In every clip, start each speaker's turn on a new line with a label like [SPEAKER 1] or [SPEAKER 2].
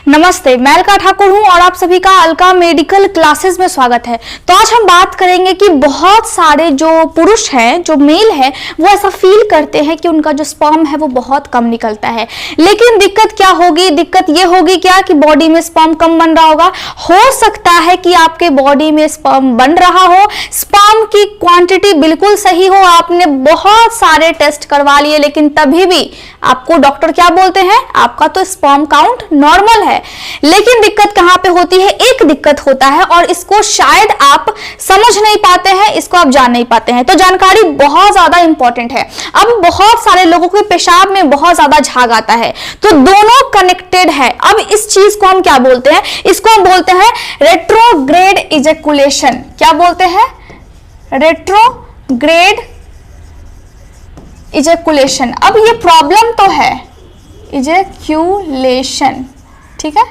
[SPEAKER 1] नमस्ते, मैं अलका ठाकुर हूं और आप सभी का अलका मेडिकल क्लासेस में स्वागत है। तो आज हम बात करेंगे कि बहुत सारे जो पुरुष हैं, जो मेल है, वो ऐसा फील करते हैं कि उनका जो स्पर्म है वो बहुत कम निकलता है। लेकिन दिक्कत क्या होगी? दिक्कत ये होगी क्या कि बॉडी में स्पर्म कम बन रहा होगा। हो सकता है कि आपके बॉडी में स्पर्म बन रहा हो, स्पर्म की क्वांटिटी बिल्कुल सही हो, आपने बहुत सारे टेस्ट करवा लिए, लेकिन तभी भी आपको डॉक्टर क्या बोलते हैं? आपका तो स्पर्म काउंट नॉर्मल है। लेकिन दिक्कत कहां पे होती है? एक दिक्कत होता है और इसको शायद आप समझ नहीं पाते हैं, इसको आप जान नहीं पाते हैं। तो जानकारी बहुत ज्यादा इंपॉर्टेंट है। अब बहुत सारे लोगों के पेशाब में बहुत ज्यादा झाग आता है, तो दोनों कनेक्टेड है। अब इस चीज को हम क्या बोलते हैं? इसको हम बोलते हैं रेट्रोग्रेड इजैकुलेशन। क्या बोलते हैं? Retrograde ejaculation. अब ये प्रॉब्लम तो है इजैकुलेशन, ठीक है।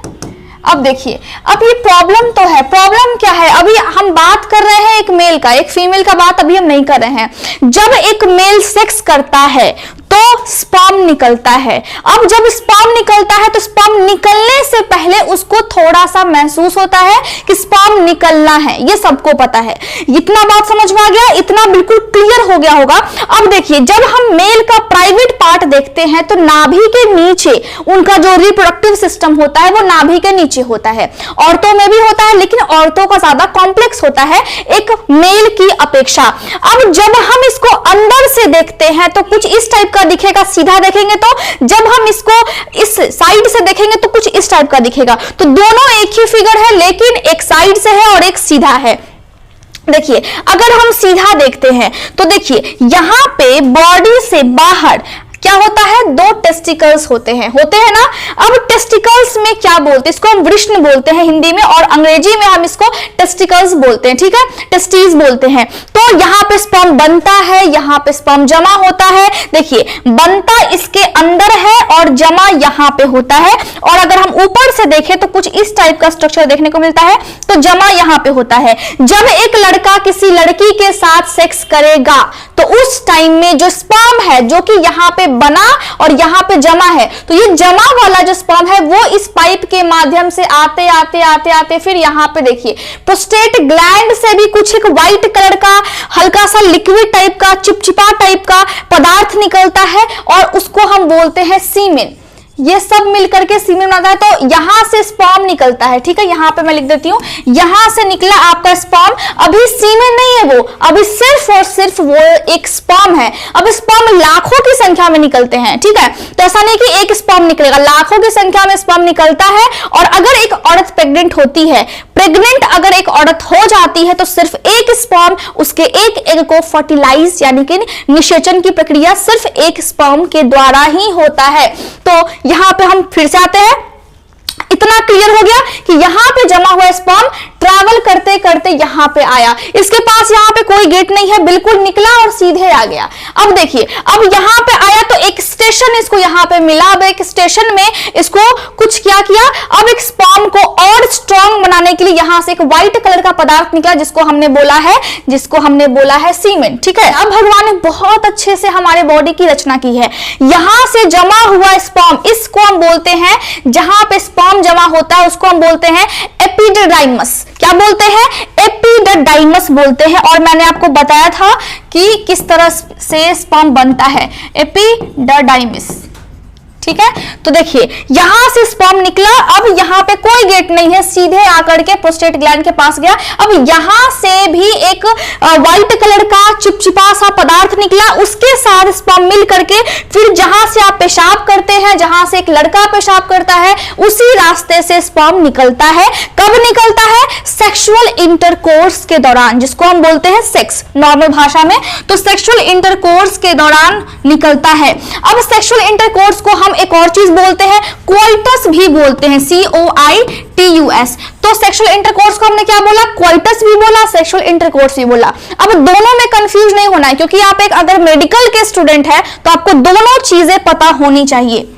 [SPEAKER 1] अब देखिए, अब ये प्रॉब्लम तो है। प्रॉब्लम क्या है? अभी हम बात कर रहे हैं एक मेल का, एक फीमेल का बात अभी हम नहीं कर रहे हैं। जब एक मेल सेक्स करता है तो स्पर्म निकलता है। अब जब स्पर्म निकलता है तो स्पर्म निकलने से पहले उसको थोड़ा सा महसूस होता है कि स्पर्म निकलना है, ये सबको पता है। इतना बात समझ में आ गया? इतना बिल्कुल क्लियर हो गया होगा। अब देखिए, जब हम मेल का प्राइवेट पार्ट देखते हैं तो नाभि के नीचे उनका जो रिप्रोडक्टिव सिस्टम होता है वो नाभि के नीचे होता है। औरतों में भी होता है, लेकिन औरतों का ज्यादा कॉम्प्लेक्स होता है एक मेल की अपेक्षा। अब जब हम इसको अंदर से देखते हैं तो कुछ इस टाइप का दिखेगा, सीधा देखेंगे तो, जब हम इसको इस साइड से देखेंगे तो कुछ इस टाइप का दिखेगा। तो दोनों एक ही फिगर है, लेकिन एक साइड से है और एक सीधा है। देखिए, अगर हम सीधा देखते हैं तो देखिए यहां पे बॉडी से बाहर क्या होता है? दो टेस्टिकल्स होते हैं ना। अब टेस्टिकल्स में क्या बोलते हैं? इसको हम वृष्ण बोलते हैं हिंदी में, और अंग्रेजी में हम इसको टेस्टिकल्स बोलते हैं, ठीक है, टेस्टिस बोलते हैं। तो यहाँ पे स्पर्म बनता है, यहाँ पे स्पर्म जमा होता है। देखिए, बनता इसके अंदर है और जमा यहाँ पे होता है। और अगर हम ऊपर से देखें तो कुछ इस टाइप का स्ट्रक्चर देखने को मिलता है, तो जमा यहाँ पे होता है। जब एक लड़का किसी लड़की के साथ सेक्स करेगा तो उस टाइम में जो स्पर्म है, जो कि यहाँ पे बना और यहाँ पे जमा है, तो ये जमा वाला जो स्पर्म है वो इस पाइप के माध्यम से आते आते आते आते फिर यहाँ पे देखिए प्रोस्टेट ग्लैंड से भी कुछ एक व्हाइट कलर का हल्का सा लिक्विड टाइप का, चिपचिपा टाइप का पदार्थ निकलता है और उसको हम बोलते हैं सीमेन। ये सब मिलकर के सीमेन बनाता है। तो यहां से स्पर्म निकलता है, ठीक है। यहां पे मैं लिख देती हूं, यहां से निकला आपका स्पर्म। अभी सीमेन नहीं है वो, अभी सिर्फ और सिर्फ वो एक स्पर्म है। अब स्पर्म लाखों की संख्या में निकलते हैं, ठीक है। तो ऐसा नहीं कि एक स्पर्म निकलेगा, लाखों की संख्या में स्पर्म निकलता है। और अगर एक औरत प्रेग्नेंट होती है, प्रेग्नेंट अगर एक औरत हो जाती है, तो सिर्फ एक स्पर्म उसके एक एग को फर्टिलाइज यानी कि निषेचन की प्रक्रिया सिर्फ एक स्पर्म के द्वारा ही होता है। तो यहां पे हम फिर से आते हैं। इतना क्लियर हो गया कि यहां पे जमा हुआ स्पर्म ट्रैवल करते करते यहां पे आया। इसके पास यहां पे कोई गेट नहीं है, बिल्कुल निकला और सीधे आ गया। अब देखिए, अब यहां पे आया तो एक स्टेशन इसको यहां पे मिला। अब एक स्टेशन में इसको कुछ क्या किया? अब एक स्पर्म को और स्ट्रॉन्ग बनाने के लिए यहां से एक व्हाइट कलर का पदार्थ निकला, जिसको हमने बोला है सीमेन, ठीक है। अब भगवान ने बहुत अच्छे से हमारे बॉडी की रचना की है। यहां से जमा हुआ स्पर्म, इसको हम बोलते हैं, जहां पे स्पर्म जमा होता है उसको हम बोलते हैं एपिडिडाइमस। क्या बोलते हैं? एपिडिडाइमस बोलते हैं। और मैंने आपको बताया था कि किस तरह से स्पर्म बनता है, एपिडिडाइमस, ठीक है। तो देखिए, यहां से स्पर्म निकला, अब यहां पे कोई गेट नहीं है, सीधे आकर के प्रोस्टेट ग्लैंड के पास गया। अब यहां से भी एक व्हाइट कलर का चिपचिपा सा पदार्थ निकला, उसके साथ स्पर्म मिल करके फिर जहां से आप पेशाब करते हैं, जहां से एक लड़का पेशाब करता है, उसी रास्ते से स्पर्म निकलता है। कब निकलता है? सेक्सुअल इंटरकोर्स के दौरान, जिसको हम बोलते हैं सेक्स नॉर्मल भाषा में। तो सेक्सुअल इंटरकोर्स के दौरान निकलता है। अब सेक्सुअल इंटरकोर्स को हम एक और चीज बोलते हैं, कोइटस भी बोलते हैं, COITUS। तो सेक्सुअल इंटरकोर्स को हमने क्या बोला? कोइटस भी बोला, सेक्सुअल इंटरकोर्स भी बोला। अब दोनों में कंफ्यूज नहीं होना है, क्योंकि आप एक अगर मेडिकल के स्टूडेंट है तो आपको दोनों चीजें पता होनी चाहिए,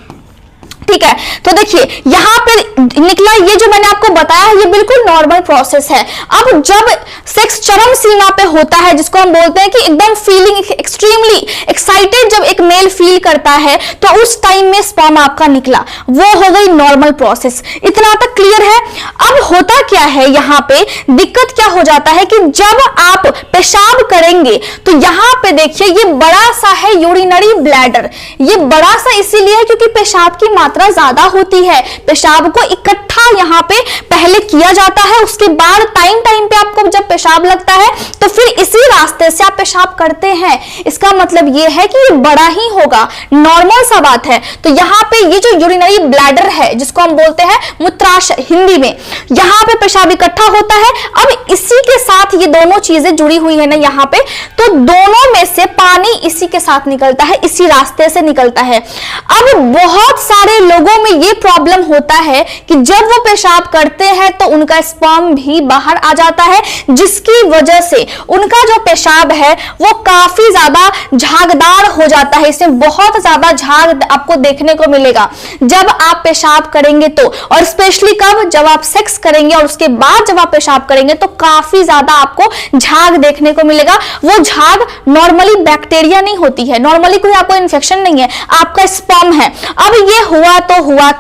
[SPEAKER 1] ठीक है। तो देखिए, यहां पर निकला, ये जो मैंने आपको बताया ये बिल्कुल नॉर्मल प्रोसेस है। अब जब सेक्स चरम सीमा पे होता है, जिसको हम बोलते हैं कि एकदम फीलिंग एक्सट्रीमली एक्साइटेड जब एक मेल फील करता है, तो उस टाइम में स्पर्म आपका निकला, वो हो गई नॉर्मल प्रोसेस। इतना तक क्लियर है। अब होता क्या है, यहाँ पे दिक्कत क्या हो जाता है कि जब आप पेशाब करेंगे तो यहाँ पे देखिए ये बड़ा सा है यूरिनरी ब्लैडर। ये बड़ा सा इसीलिए है क्योंकि पेशाब की मात्रा ज्यादा होती है, पेशाब को इकट्ठा यहाँ पे पहले किया जाता है, उसके बाद टाइम टाइम पे आपको जब पेशाब लगता है तो फिर इसी रास्ते से आप पेशाब करते हैं। इसका मतलब ये है कि ये बड़ा ही होगा, नॉर्मल सा बात है। तो यहाँ पे ये जो यूरिनरी ब्लैडर है, जिसको हम बोलते हैं मूत्राशय हिंदी में, यहाँ पे पेशाब इकट्ठा होता है। अब इसी के साथ ये दोनों चीजें जुड़ी हुई है ना यहाँ पे, तो दोनों में से पानी इसी के साथ निकलता है, इसी रास्ते से निकलता है। अब बहुत सारे लोगों में ये प्रॉब्लम होता है कि जब वो पेशाब करते हैं तो उनका स्पर्म भी बाहर आ जाता है, जिसकी वजह से उनका जो पेशाब है वो काफी ज्यादा झागदार हो जाता है। इसमें बहुत ज्यादा झाग आपको देखने को मिलेगा जब आप पेशाब करेंगे तो, और स्पेशली कब, जब आप सेक्स करेंगे और उसके बाद जब आप पेशाब करेंगे तो काफी ज्यादा आपको झाग देखने को मिलेगा। वो झाग नॉर्मली बैक्टीरिया नहीं होती है, नॉर्मली कोई आपको इन्फेक्शन नहीं है, आपका स्पर्म है। अब ये हुआ तो हुआ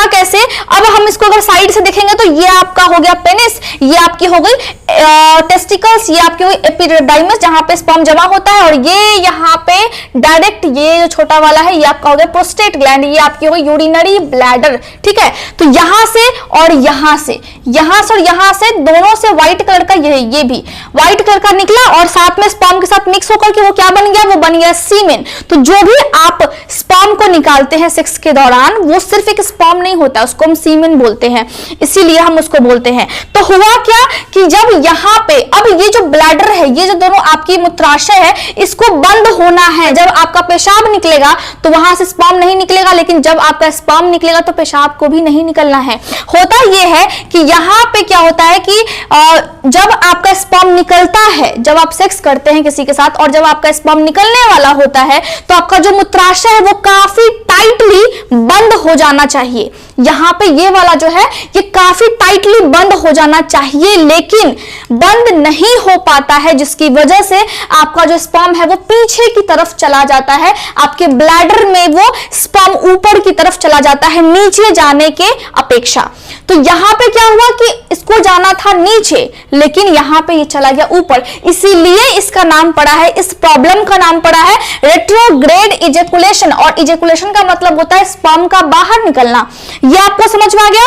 [SPEAKER 1] कैसे, अब हम इसको अगर साइड से देखेंगे तो ये आपका हो गया पेनिस, ये आपकी हो गई टेस्टिकल्स, ये आपकी हो गई एपिडिडाइमस जहां पे स्पर्म जमा होता है, और ये यहाँ पे डायरेक्ट ये जो छोटा वाला है ये आपका हो गया प्रोस्टेट ग्लैंड, ये आपकी हो गई यूरिनरी ब्लैडर। ठीक है, तो यहां से और यहां से दोनों से व्हाइट कलर का ये भी व्हाइट कलर का निकला, और साथ में स्पर्म के साथ मिक्स होकर के वो क्या बन गया, वो बन गया सीमेन। तो जो भी आप स्पर्म को निकालते हैं सेक्स के दौरान, वो सिर्फ एक स्पर्म नहीं होता, उसको हम सीमेन बोलते हैं, इसीलिए हम उसको बोलते हैं। तो हुआ क्या कि जब यहाँ पे अब ये जो ब्लैडर है, ये जो दोनों आपकी मूत्राशय है, इसको बंद होना है। जब आपका पेशाब निकलेगा तो वहां से स्पर्म नहीं निकलेगा, लेकिन जब आपका स्पर्म निकलेगा तो पेशाब को भी नहीं निकलना है। होता यह है कि यहाँ पे क्या होता है कि जब आपका स्पर्म निकलता है, जब आप सेक्स करते हैं किसी के साथ और जब आपका स्पर्म निकलने वाला होता है, तो आपका जो मूत्राशय है वो काफी टाइटली बंद हो जाना चाहिए। यहाँ पे ये वाला जो है ये काफी टाइटली बंद हो जाना चाहिए, लेकिन बंद नहीं हो पाता है, जिसकी वजह से आपका जो स्पर्म है वो पीछे की तरफ चला जाता है। आपके ब्लैडर में वो स्पर्म ऊपर की तरफ चला जाता है, नीचे जाने के अपेक्षा। तो यहाँ पे क्या हुआ कि इसको जाना था नीचे, लेकिन यहाँ पे ये चला गया ऊपर, इसीलिए इसका नाम पड़ा है, इस प्रॉब्लम का नाम पड़ा है रेट्रोग्रेड इजेकुलेशन। और इजेकुलेशन का मतलब होता है स्पर्म का बाहर निकलना। ये आपको समझ में आ गया?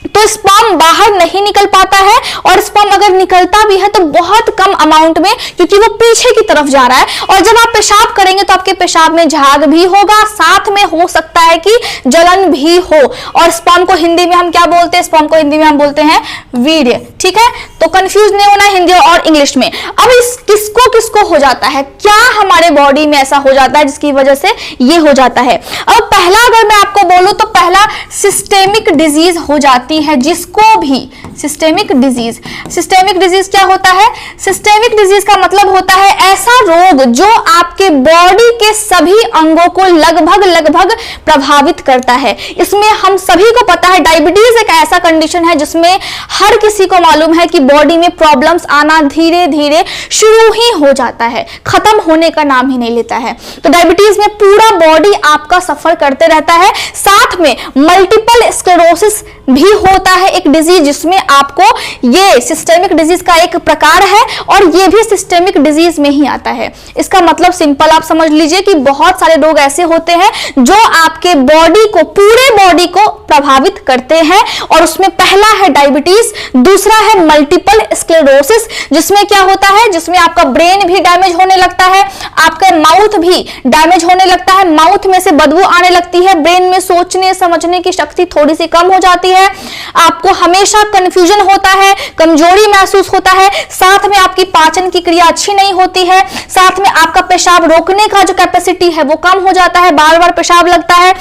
[SPEAKER 1] तो स्पर्म बाहर नहीं निकल पाता है, और स्पर्म अगर निकलता भी है तो बहुत कम अमाउंट में, क्योंकि वो पीछे की तरफ जा रहा है। और जब आप पेशाब करेंगे तो आपके पेशाब में झाग भी होगा, साथ में हो सकता है कि जलन भी हो। और स्पर्म को हिंदी में हम क्या बोलते हैं? स्पर्म को हिंदी में हम बोलते हैं वीर्य। ठीक है, तो कंफ्यूज नहीं होना हिंदी और इंग्लिश में। अब इस किसको किसको हो जाता है, क्या हमारे बॉडी में ऐसा हो जाता है जिसकी वजह से ये हो जाता है? अब पहला अगर मैं आपको बोलूं तो पहला सिस्टेमिक डिजीज हो जाती है, जिसको भी सिस्टेमिक डिजीज क्या होता है? सिस्टेमिक डिजीज का मतलब होता है ऐसा रोग जो आपके बॉडी के सभी अंगों को लगभग प्रभावित करता है। इसमें हम सभी को पता है डायबिटीज एक ऐसा कंडीशन है जिसमें हर किसी को मालूम है कि बॉडी में प्रॉब्लम्स आना धीरे धीरे शुरू ही हो जाता है, खत्म होने का नाम ही नहीं लेता है। तो डायबिटीज में पूरा बॉडी आपका सफर करते रहता है। साथ में मल्टीपल स्क्लेरोसिस भी होता है, एक डिजीज जिसमें आपको, ये सिस्टेमिक डिजीज का एक प्रकार है और ये भी सिस्टेमिक डिजीज में ही आता है। इसका मतलब सिंपल आप समझ लीजिए कि बहुत सारे रोग ऐसे होते हैं जो आपके बॉडी को, पूरे बॉडी को प्रभावित करते हैं, और उसमें पहला है डायबिटीज, दूसरा है मल्टीपल स्क्लेरोसिस, जिसमें क्या होता है, जिसमें आपका ब्रेन भी डैमेज होने लगता है, आपका माउथ भी डैमेज होने लगता है, माउथ में से बदबू आने लगती है, ब्रेन में सोचने समझने की शक्ति थोड़ी सी कम हो जाती है, आपको हमेशा कंफ्यूजन होता है, कमजोरी महसूस होता है, साथ में आपकी पाचन की क्रिया अच्छी नहीं होती है, साथ में आपका पेशाब रोकने का जो कैपेसिटी है वो कम हो जाता है, बार बार पेशाब लगता है,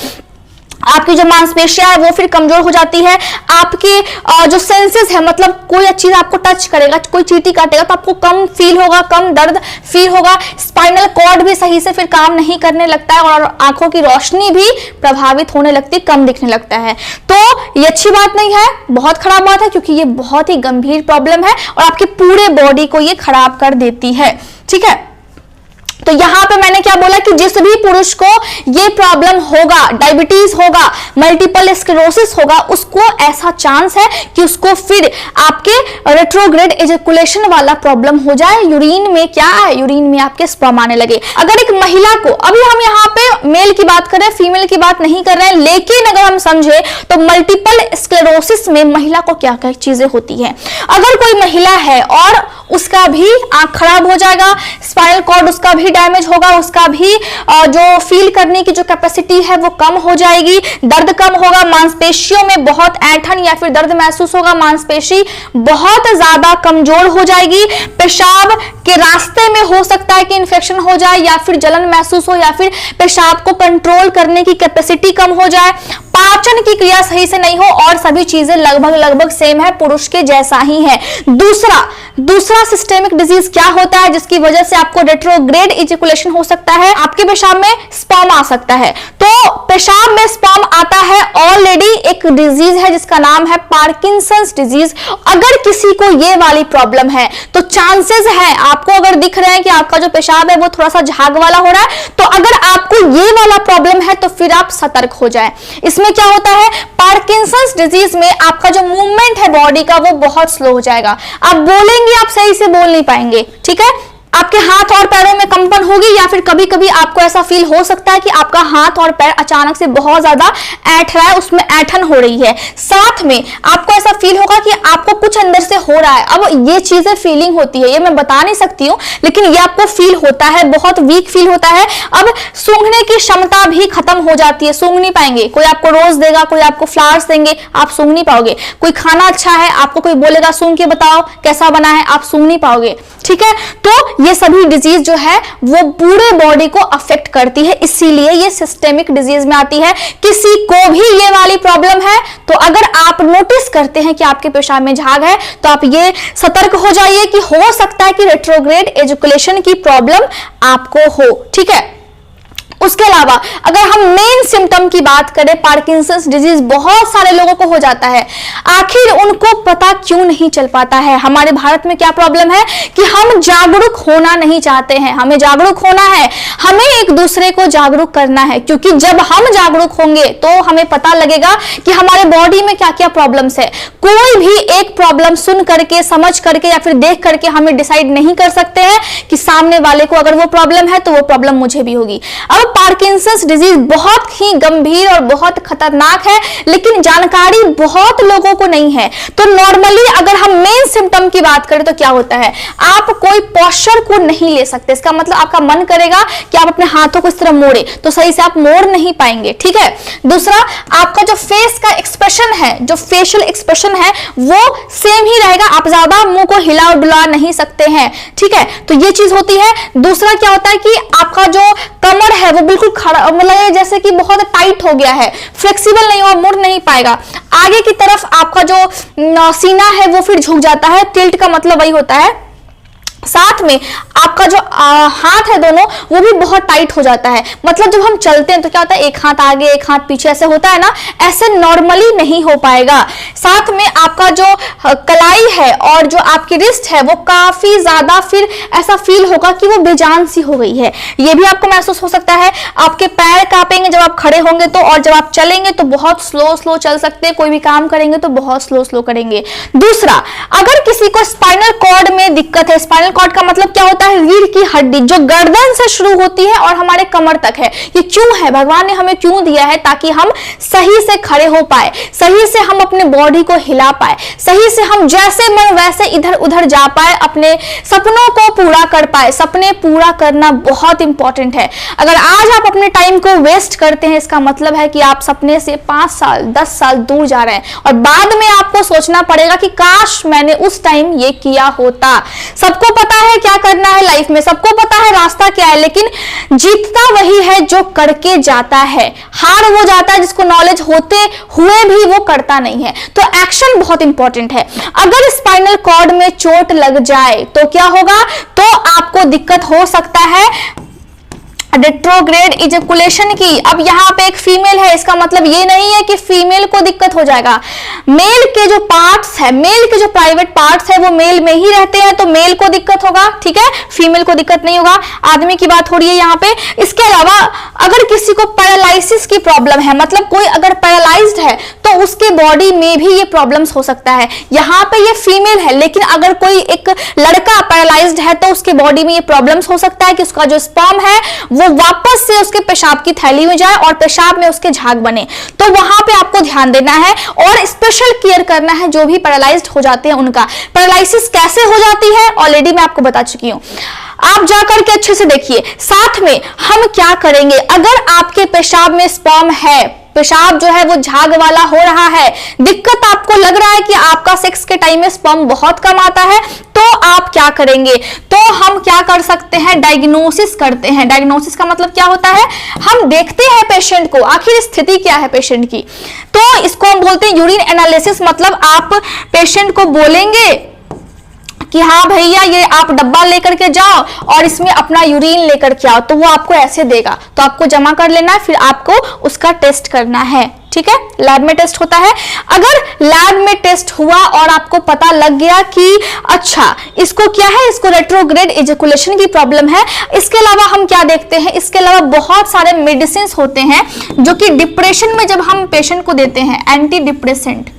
[SPEAKER 1] आपकी जो मांसपेशियां है वो फिर कमजोर हो जाती है। आपके जो सेंसेस है, मतलब कोई चीज आपको टच करेगा, कोई चींटी काटेगा तो आपको कम फील होगा, कम दर्द फील होगा। स्पाइनल कॉर्ड भी सही से फिर काम नहीं करने लगता है और आंखों की रोशनी भी प्रभावित होने लगती है, कम दिखने लगता है। तो ये अच्छी बात नहीं है, बहुत खराब बात है, क्योंकि ये बहुत ही गंभीर प्रॉब्लम है और आपके पूरे बॉडी को ये खराब कर देती है। ठीक है, तो यहां पे मैंने क्या बोला कि जिस भी पुरुष को ये प्रॉब्लम होगा, डायबिटीज होगा, मल्टीपल स्क्लेरोसिस होगा, उसको ऐसा चांस है कि उसको फिर आपके रेट्रोग्रेड एजैकुलेशन वाला प्रॉब्लम हो जाए। यूरिन में क्या है, यूरिन में आपके स्पर्म आने लगे। अगर एक महिला को, अभी हम यहाँ पे मेल की बात कर रहे हैं, फीमेल की बात नहीं कर रहे हैं, लेकिन अगर हम समझे तो मल्टीपल स्क्लेरोसिस में महिला को क्या क्या चीजें होती है। अगर कोई महिला है और उसका भी आंख खराब हो जाएगा, स्पाइनल कॉर्ड उसका भी डैमेज होगा, उसका भी जो फील करने की जो कैपेसिटी है वो कम हो जाएगी, दर्द कम होगा, मांसपेशियों में बहुत ऐंठन या फिर दर्द महसूस होगा, मांसपेशी बहुत ज्यादा कमजोर हो जाएगी, पेशाब के रास्ते में हो सकता है कि इंफेक्शन हो जाए या फिर जलन महसूस हो या फिर पेशाब को कंट्रोल करने की कैपेसिटी कम हो जाए, पाचन की क्रिया सही से नहीं हो और सभी चीजें लगभग सेम है, पुरुष के जैसा ही है। दूसरा सिस्टेमिक डिजीज क्या होता है जिसकी वजह से आपको रेट्रोग्रेड इजैकुलेशन हो सकता है, आपके पेशाब में स्पर्म आ सकता है। तो पेशाब में स्पर्म आता है, ऑलरेडी एक डिजीज है जिसका नाम है पार्किंसंस डिजीज। अगर किसी को ये वाली प्रॉब्लम है तो चांसेस है, आपको अगर दिख रहे हैं कि आपका जो पेशाब है वो थोड़ा सा झाग वाला हो रहा है, तो अगर आपको ये वाला प्रॉब्लम है तो फिर आप सतर्क हो जाएं। इसमें क्या होता है, पार्किंसंस डिजीज में आपका जो मूवमेंट है बॉडी का वो बहुत स्लो हो जाएगा, आप बोलेंगे आप सही से बोल नहीं पाएंगे। ठीक है, आपके हाथ और पैरों में कंपन होगी या फिर कभी कभी आपको ऐसा फील हो सकता है कि आपका हाथ और पैर अचानक से बहुत ज्यादा ऐंठ रहा है, उसमें ऐंठन हो रही है। साथ में आपको ऐसा फील होगा कि आपको कुछ अंदर से हो रहा है। अब ये चीजें फीलिंग होती है, ये मैं बता नहीं सकती हूँ, लेकिन ये आपको फील होता है, बहुत वीक फील होता है। अब सूंघने की क्षमता भी खत्म हो जाती है, सूंघ नहीं पाएंगे। कोई आपको रोज देगा, कोई आपको फ्लावर्स देंगे, आप सूंघ नहीं पाओगे। कोई खाना अच्छा है, आपको कोई बोलेगा सूंघ के बताओ कैसा बना है, आप सूंघ नहीं पाओगे। ठीक है, तो ये सभी डिजीज जो है वो पूरे बॉडी को अफेक्ट करती है, इसीलिए ये सिस्टेमिक डिजीज में आती है। किसी को भी ये वाली प्रॉब्लम है तो अगर आप नोटिस करते हैं कि आपके पेशाब में झाग है तो आप ये सतर्क हो जाइए कि हो सकता है कि रेट्रोग्रेड एजैकुलेशन की प्रॉब्लम आपको हो। ठीक है, उसके अलावा अगर हम मेन सिम्टम की बात करें, पार्किंसंस डिजीज बहुत सारे लोगों को हो जाता है, आखिर उनको पता क्यों नहीं चल पाता है। हमारे भारत में क्या प्रॉब्लम है कि हम जागरूक होना नहीं चाहते हैं, हमें जागरूक होना है, हमें एक दूसरे को जागरूक करना है, क्योंकि जब हम जागरूक होंगे तो हमें पता लगेगा कि हमारे बॉडी में क्या क्या प्रॉब्लम्स है। कोई भी एक प्रॉब्लम सुन करके, समझ करके या फिर देख करके हमें डिसाइड नहीं कर सकते हैं कि सामने वाले को अगर वो प्रॉब्लम है तो वो प्रॉब्लम मुझे भी होगी। अब पार्किंसंस डिजीज बहुत ही गंभीर और बहुत खतरनाक है, लेकिन जानकारी बहुत लोगों को नहीं है। तो नॉर्मली अगर हम मेन सिम्टम की बात करें तो क्या होता है, आप कोई पोस्चर को नहीं ले सकते। इसका मतलब आपका मन करेगा कि आप अपने हाथों को इस तरह मोड़े तो सही से आप मोड़ नहीं पाएंगे। ठीक है, दूसरा आपका जो फेस का एक्सप्रेशन है, जो फेशियल एक्सप्रेशन है वो सेम ही रहेगा, आप ज्यादा मुंह को हिला डुला नहीं सकते हैं। ठीक है, तो ये चीज होती है। दूसरा क्या होता है कि आपका जो कमर है वो बिल्कुल खड़ा, मतलब जैसे कि बहुत टाइट हो गया है, फ्लेक्सिबल नहीं हो, मुड़ नहीं पाएगा। आगे की तरफ आपका जो सीना है वो फिर झुक जाता है, टिल्ट का मतलब वही होता है। साथ में आपका जो हाथ है दोनों वो भी बहुत टाइट हो जाता है, मतलब जब हम चलते हैं तो क्या होता है, एक हाथ आगे एक हाथ पीछे ऐसे होता है ना, ऐसे नॉर्मली नहीं हो पाएगा। साथ में आपका जो कलाई है और जो आपकी रिस्ट है वो काफी ज्यादा फिर ऐसा फील होगा कि वो बेजान सी हो गई है, ये भी आपको महसूस हो सकता है। आपके पैर कांपेंगे जब आप खड़े होंगे तो, और जब आप चलेंगे तो बहुत स्लो चल सकते हैं, कोई भी काम करेंगे तो बहुत स्लो करेंगे। दूसरा, अगर किसी को स्पाइनल कॉर्ड में दिक्कत है, स्पाइनल कॉर्ड का मतलब क्या होता है, रीढ़ की हड्डी जो गर्दन से शुरू होती है और हमारे कमर तक है। ये क्यों है, भगवान ने हमें क्यों दिया है, ताकि हम सही से खड़े हो पाए, सही से हम अपने बॉडी को हिला पाए, सही से हम जैसे मन वैसे इधर उधर जा पाए, अपने सपनों को पूरा कर पाए। सपने पूरा करना बहुत इंपॉर्टेंट है। अगर आज आप अपने टाइम को वेस्ट करते हैं, इसका मतलब है कि आप सपने से 5 साल 10 साल दूर जा रहे हैं और बाद में आपको सोचना पड़ेगा कि काश मैंने उस टाइम ये किया होता। सबको पता है क्या करना है लाइफ में, सबको पता है रास्ता क्या है, लेकिन जीतता वही है जो करके जाता है। हार वो जाता है जिसको नॉलेज होते हुए भी वो करता नहीं है। तो एक्शन बहुत इंपॉर्टेंट है। अगर स्पाइनल कॉर्ड में चोट लग जाए तो क्या होगा, तो आपको दिक्कत हो सकता है रेट्रोग्रेड इजैकुलेशन की। अब यहाँ पे एक फीमेल है, इसका मतलब ये नहीं है कि फीमेल को दिक्कत हो जाएगा। मेल के जो पार्ट्स है, मेल के जो प्राइवेट पार्ट्स है वो मेल में ही रहते हैं, तो मेल को दिक्कत होगा, ठीक है, फीमेल को दिक्कत नहीं होगा। आदमी की बात हो रही है यहाँ पे। इसके अलावा अगर किसी को पैरालिसिस की प्रॉब्लम है, मतलब कोई अगर पैरालाइज्ड है तो उसके बॉडी में भी ये प्रॉब्लम्स हो सकता है। यहाँ पे ये फीमेल है, लेकिन अगर कोई एक लड़का पैरालाइज्ड है तो उसके बॉडी में ये प्रॉब्लम्स हो सकता है कि उसका जो स्पर्म है वो वापस से उसके पेशाब की थैली में जाए और पेशाब में उसके झाग बने। तो वहां पे आपको ध्यान देना है और स्पेशल केयर करना है जो भी पैरालाइज्ड हो जाते हैं उनका। पैरालिसिस कैसे हो जाती है ऑलरेडी मैं आपको बता चुकी हूं, आप जाकर के अच्छे से देखिए। साथ में हम क्या करेंगे, अगर आपके पेशाब में स्पर्म है, पेशाब जो है वो झाग वाला हो रहा है, दिक्कत आपको लग रहा है कि आपका सेक्स के टाइम में स्पर्म बहुत कम आता है, तो आप क्या करेंगे, तो हम क्या कर सकते हैं, डायग्नोसिस करते हैं। डायग्नोसिस का मतलब क्या होता है, हम देखते हैं पेशेंट को, आखिर स्थिति क्या है पेशेंट की। तो इसको हम बोलते हैं यूरिन एनालिसिस। मतलब आप पेशेंट को बोलेंगे कि हाँ भैया ये आप डब्बा लेकर के जाओ और इसमें अपना यूरिन लेकर के आओ, तो वो आपको ऐसे देगा, तो आपको जमा कर लेना है, फिर आपको उसका टेस्ट करना है, ठीक है। लैब में टेस्ट होता है। अगर लैब में टेस्ट हुआ और आपको पता लग गया कि अच्छा इसको क्या है, इसको रेट्रोग्रेड इजैकुलेशन की प्रॉब्लम है, इसके अलावा हम क्या देखते हैं, इसके अलावा बहुत सारे मेडिसिन होते हैं जो कि डिप्रेशन में जब हम पेशेंट को देते हैं, एंटी डिप्रेसेंट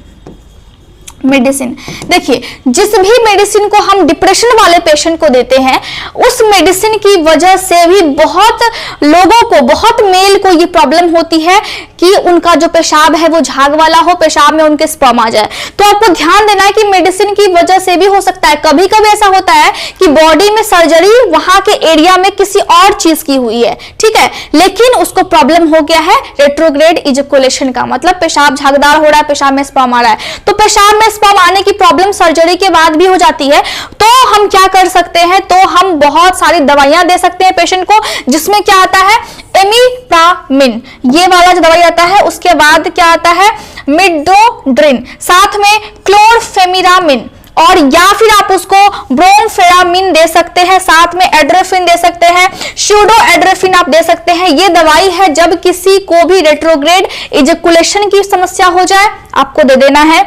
[SPEAKER 1] मेडिसिन। देखिए जिस भी मेडिसिन को हम डिप्रेशन वाले पेशेंट को देते हैं, उस मेडिसिन की वजह से भी बहुत लोगों को, बहुत मेल को ये प्रॉब्लम होती है कि उनका जो पेशाब है वो झाग वाला हो, पेशाब में उनके स्पर्म आ जाए। तो आपको ध्यान देना है कि मेडिसिन की वजह से भी हो सकता है। कभी कभी ऐसा होता है कि बॉडी में सर्जरी वहां के एरिया में किसी और चीज की हुई है, ठीक है, लेकिन उसको प्रॉब्लम हो गया है रेट्रोग्रेड इजैकुलेशन का, मतलब पेशाब झागदार हो रहा है, पेशाब में स्पर्म आ रहा है। तो पेशाब में स्पर्म आने की प्रॉब्लम सर्जरी के बाद भी हो जाती है। तो हम क्या कर सकते हैं, तो हम बहुत सारी दवाइयां दे सकते हैं पेशेंट को, जिसमें क्या आता है, एमिप्रामिन, ये वाला जो दवाई आता है। उसके बाद क्या आता है, मिडोड्रिन, साथ में क्लोरफेमिरामिन, और या फिर आप उसको ब्रोमफेरामिन दे सकते हैं, साथ में एड्रेफिन दे सकते हैं, स्यूडो एड्रेफिन आप दे सकते हैं। ये दवाई है जब किसी को भी रेट्रोग्रेड इजैकुलेशन की समस्या हो जाए, आपको दे देना है।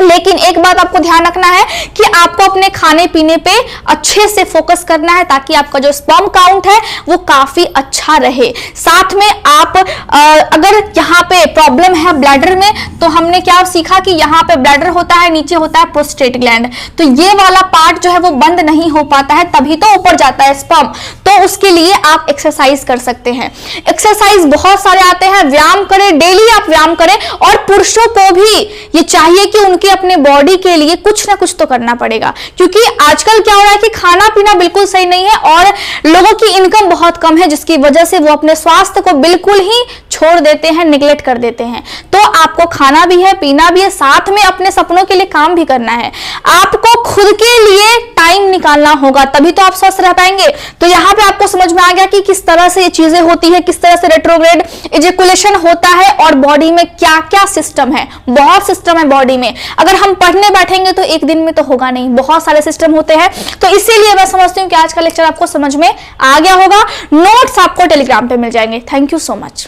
[SPEAKER 1] लेकिन एक बात आपको ध्यान रखना है कि आपको अपने खाने पीने पे अच्छे से फोकस करना है ताकि आपका जो स्पर्म काउंट है वो काफी अच्छा रहे। साथ में आप अगर यहाँ पे प्रॉब्लम है ब्लैडर में, तो हमने क्या सीखा कि यहाँ पे ब्लैडर होता है, नीचे होता है प्रोस्टेट ग्लैंड, तो ये वाला पार्ट जो है वो बंद नहीं हो पाता है, तभी तो ऊपर जाता है स्पर्म। तो उसके लिए आप एक्सरसाइज कर सकते हैं। एक्सरसाइज बहुत सारे आते हैं, व्यायाम करें, डेली आप व्यायाम करें। और पुरुषों को भी ये चाहिए कि उनके अपने बॉडी के लिए कुछ ना कुछ तो करना पड़ेगा, क्योंकि आजकल क्या हो रहा है कि खाना पीना बिल्कुल सही नहीं है और लोगों की इनकम बहुत कम है, जिसकी वजह से वो अपने स्वास्थ्य को बिल्कुल ही छोड़ देते हैं, निगलेक्ट कर देते हैं। तो आपको खाना भी है, पीना भी है, साथ में अपने सपनों के लिए काम भी करना है। आपको खुद के लिए टाइम निकालना होगा, तभी तो आप स्वस्थ रह पाएंगे। तो यहाँ पे आपको समझ में आ गया कि किस तरह से ये चीजें होती है, किस तरह से रेट्रोग्रेड इजैकुलेशन होता है और बॉडी में क्या क्या सिस्टम है। बहुत सिस्टम है बॉडी में, अगर हम पढ़ने बैठेंगे तो एक दिन में तो होगा नहीं, बहुत सारे सिस्टम होते हैं। तो इसीलिए मैं समझती हूँ कि आज का लेक्चर आपको समझ में आ गया होगा। नोट्स आपको टेलीग्राम पे मिल जाएंगे। Thank you so much.